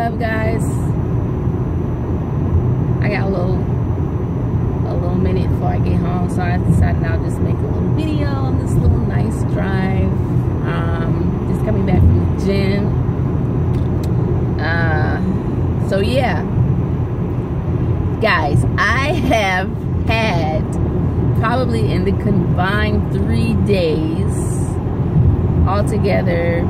up, guys? I got a little minute before I get home, so I decided I'll just make a little video on this little nice drive. Just coming back from the gym. So yeah, guys, I have had probably in the combined 3 days altogether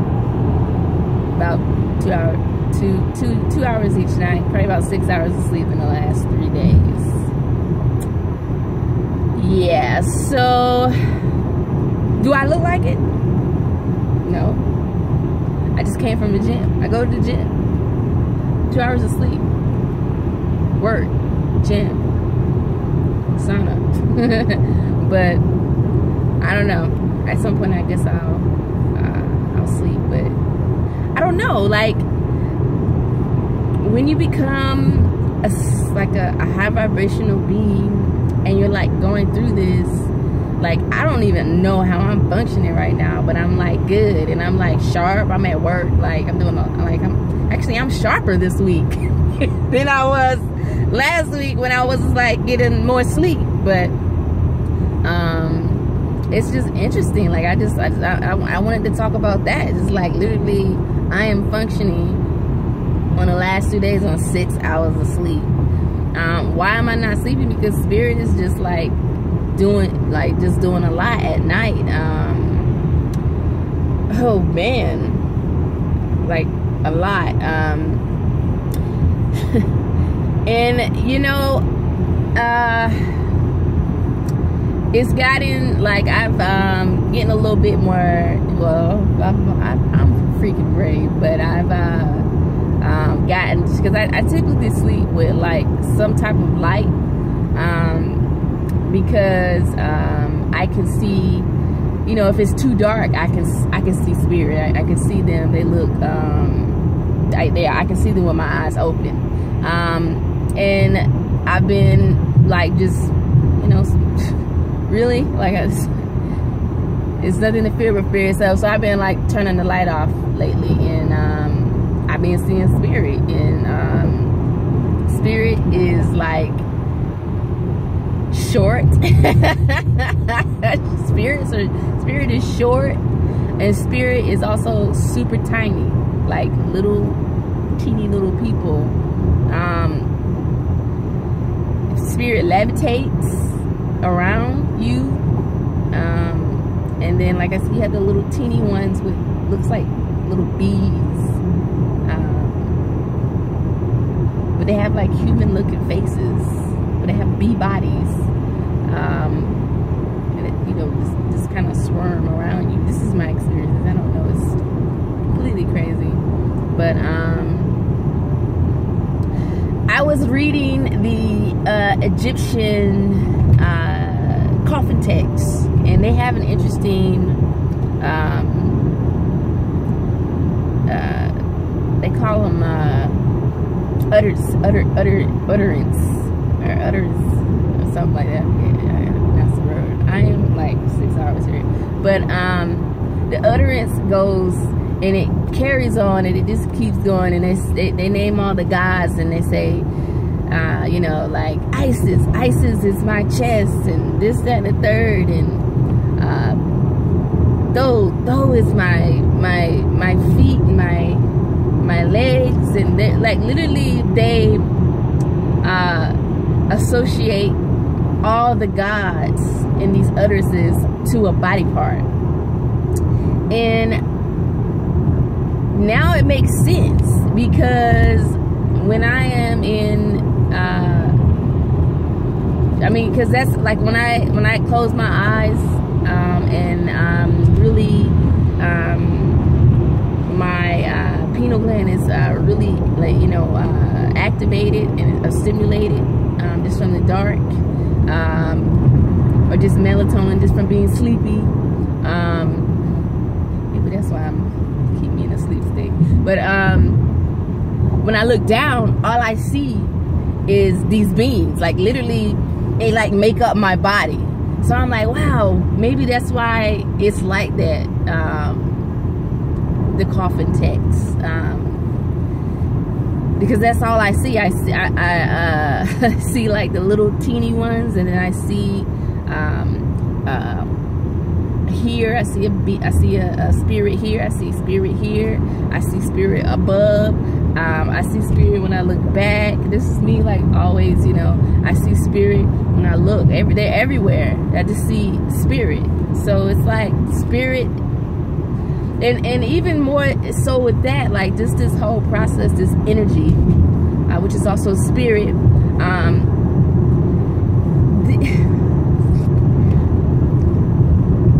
about 2 hours each night, probably about 6 hours of sleep in the last 3 days. Yeah, so do I look like it? No. I just came from the gym. I go to the gym. 2 hours of sleep. Work. Gym. Sauna. But I don't know. At some point I guess I'll sleep, but I don't know, like when you become a high vibrational being and you're like going through this, like I don't even know how I'm functioning right now, but I'm like good and I'm like sharp. I'm at work, like I'm doing I'm sharper this week than I was last week when I was like getting more sleep. But it's just interesting. Like I wanted to talk about that. It's like literally I am functioning on the last 2 days on 6 hours of sleep. Why am I not sleeping? Because spirit is just like doing a lot at night. Oh man, like a lot. And you know, it's gotten like I've getting a little bit more. Well, I'm freaking brave, but I've gotten, because I typically sleep with like some type of light, because I can see, you know, if it's too dark, I can see spirit. I can see them. They look I can see them with my eyes open. And I've been like just, you know, really like it's nothing to fear but fear itself. So I've been like turning the light off lately, and I've been seeing spirit, and spirit is like short. Spirit is short, and spirit is also super tiny, like little teeny little people. Spirit levitates around you, and then like I said, you have the little teeny ones with looks like little bees, but they have like human looking faces, but they have bee bodies, and it, you know, just kind of swarm around you. This is my experience. I don't know, it's completely crazy. But I was reading the Egyptian coffin texts, and they have an interesting, they call them utterance, or something like that. Yeah, that's the word. I am like 6 hours here, but the utterance goes and it carries on, and it just keeps going, and they name all the gods, and they say, you know, like Isis is my chest, and this, that, and the third, and Though is my feet, my legs, and like literally they associate all the gods in these utterances to a body part, and now it makes sense, because when I am in I mean, because that's like when I close my eyes, and really my pineal gland is really, like, you know, activated and stimulated, just from the dark, or just melatonin just from being sleepy. Maybe that's why I'm keep me in a sleep state. But when I look down, all I see is these beings, like literally they like make up my body. So I'm like, wow, maybe that's why it's like that. The coffin text, because that's all I see. I see like the little teeny ones, and then I see here I see a spirit here, I see spirit here, I see spirit above, I see spirit when I look back. This is me, like always, you know. I see spirit when I look. They're everywhere. I just see spirit. So it's like spirit, and even more so with that, like just this whole process, this energy, which is also spirit.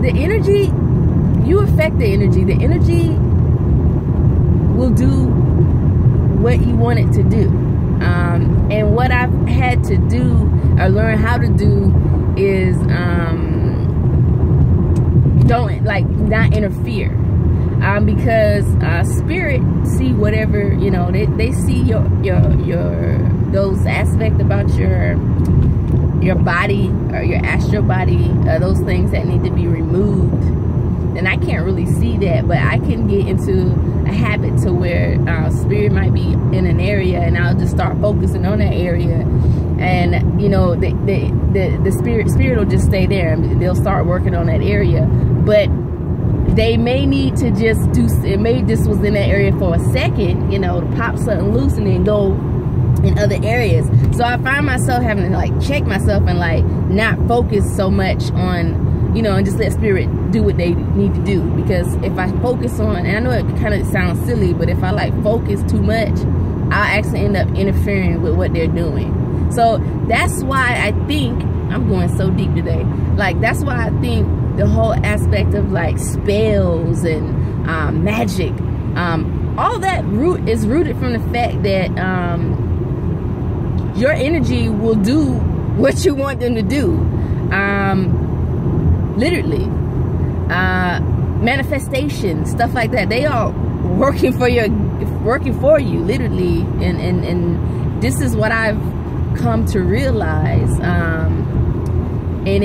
The energy, you affect the energy. The energy will do what you want it to do. And what I've had to do or learn how to do is don't not interfere. Because spirit see whatever, you know, they see your those aspects about your body or your astral body, those things that need to be removed. And I can't really see that, but I can get into a habit to where spirit might be in an area, and I'll just start focusing on that area, and you know, the spirit will just stay there, and they'll start working on that area. But they may need to just do, it may just was in that area for a second, you know, to pop something loose and then go in other areas. So I find myself having to like check myself and like not focus so much on, you know, and just let spirit do what they need to do. Because if I focus on, and I know it kind of sounds silly, but if I like focus too much, I'll actually end up interfering with what they're doing. So that's why I think, I'm going so deep today, like that's why I think the whole aspect of like spells and magic, all that is rooted from the fact that your energy will do what you want them to do. Literally, manifestation, stuff like that, they are working for you, literally. And this is what I've come to realize, and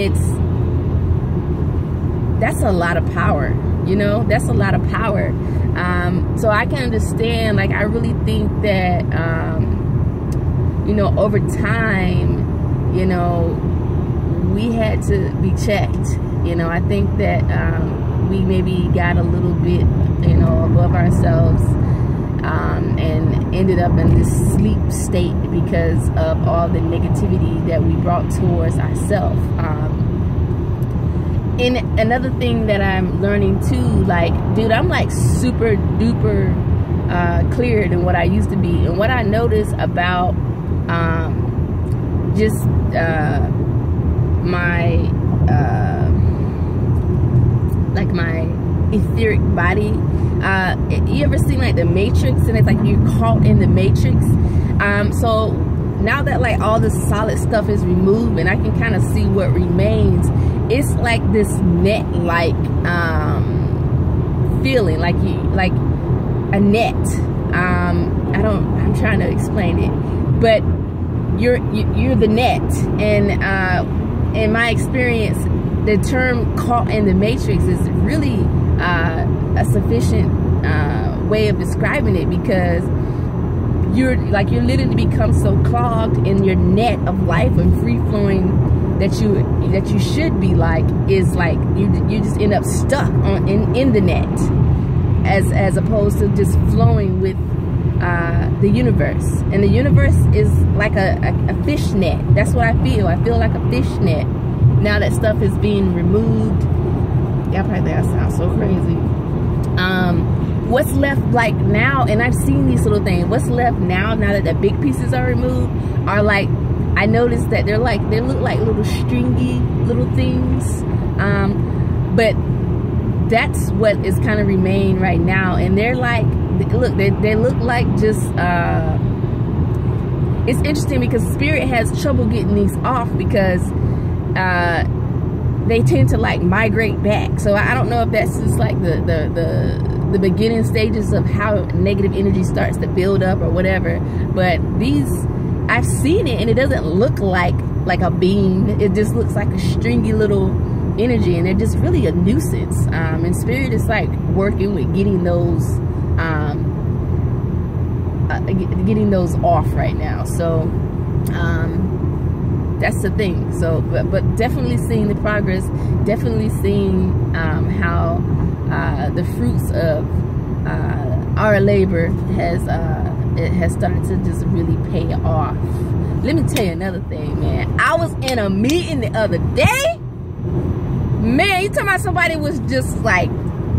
that's a lot of power, you know. That's a lot of power. So I can understand, like I really think that you know, over time, you know, we had to be checked. You know, I think that we maybe got a little bit, you know, above ourselves, and ended up in this sleep state because of all the negativity that we brought towards ourselves. And another thing that I'm learning too, like, dude, I'm like super duper clearer than what I used to be. And what I notice about just my like my etheric body, you ever seen like the Matrix, and it's like you're caught in the Matrix? So now that like all the solid stuff is removed and I can kind of see what remains, it's like this net like feeling, like a net. I'm trying to explain it, but you're the net. And in my experience, the term caught in the Matrix is really a sufficient way of describing it, because you're literally become so clogged in your net of life and free flowing that you should be like, is like you just end up stuck in the net, as opposed to just flowing with the universe. And the universe is like a fish net. That's what I feel. I feel like a fish net now that stuff is being removed. Y'all probably think I sound so crazy. What's left like now, and I've seen these little things, what's left now that the big pieces are removed, are like, I noticed that they look like little stringy little things, but that's what is kind of remain right now. And they're like, look, they look like just it's interesting because spirit has trouble getting these off, because they tend to like migrate back. So I don't know if that's just like the beginning stages of how negative energy starts to build up or whatever. But these, I've seen it, and it doesn't look like a beam. It just looks like a stringy little energy, and they're just really a nuisance. And spirit is like working with getting those getting those off right now. So that's the thing. So but definitely seeing the progress, definitely seeing how the fruits of our labor has started to just really pay off. Let me tell you another thing, man. I was in a meeting the other day. Man, you talking about somebody was just like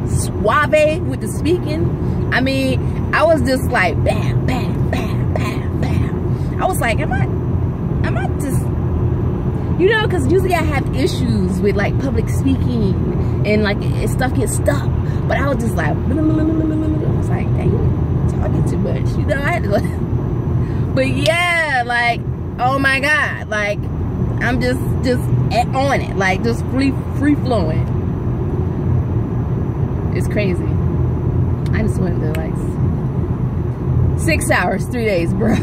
suave with the speaking. I mean, I was just like bam, bam, bam, bam, bam. I was like, am I just, you know, because usually I have issues with like public speaking and like stuff gets stuck. But I was just like, blah, blah, blah, blah, blah, blah. I was like, dang, you're talking too much, you know. I had to like, but yeah, like, oh my God, like I'm just on it, like just free flowing. It's crazy. I just went to like 6 hours, 3 days, bro.